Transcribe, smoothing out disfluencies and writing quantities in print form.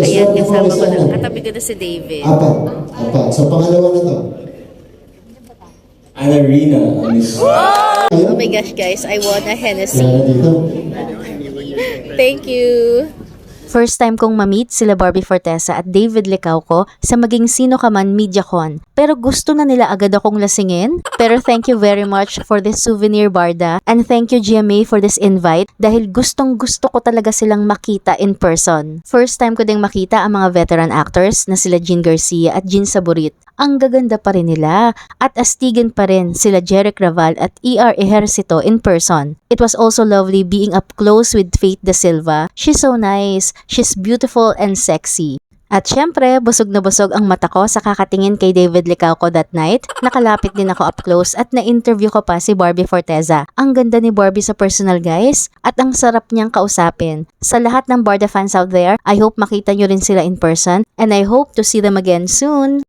Ayan, kasama ko na. Katabi ko na si David. Apat. So, pangalawa na to. Anarina. Oh my gosh, guys. I won a Hennessy. Yan dito. Thank you. First time kong ma-meet sila Barbie Fortesa at David Licauco sa maging sino ka man MediaCon. Pero gusto na nila agad akong lasingin. Pero thank you very much for this souvenir, Barda. And thank you, GMA, for this invite dahil gustong gusto ko talaga silang makita in person. First time ko ding makita ang mga veteran actors na sila Jean Garcia at Jean Saborit. Ang gaganda pa rin nila at astigan pa rin sila Jeric Raval at ER Ejercito in person. It was also lovely being up close with Faith Da Silva. She's so nice. She's beautiful and sexy. At syempre, busog na busog ang mata ko sa kakatingin kay David Licauco that night. Nakalapit din ako up close at na-interview ko pa si Barbie Fortesa. Ang ganda ni Barbie sa personal, guys, at ang sarap niyang kausapin. Sa lahat ng Barda fans out there, I hope makita nyo rin sila in person and I hope to see them again soon.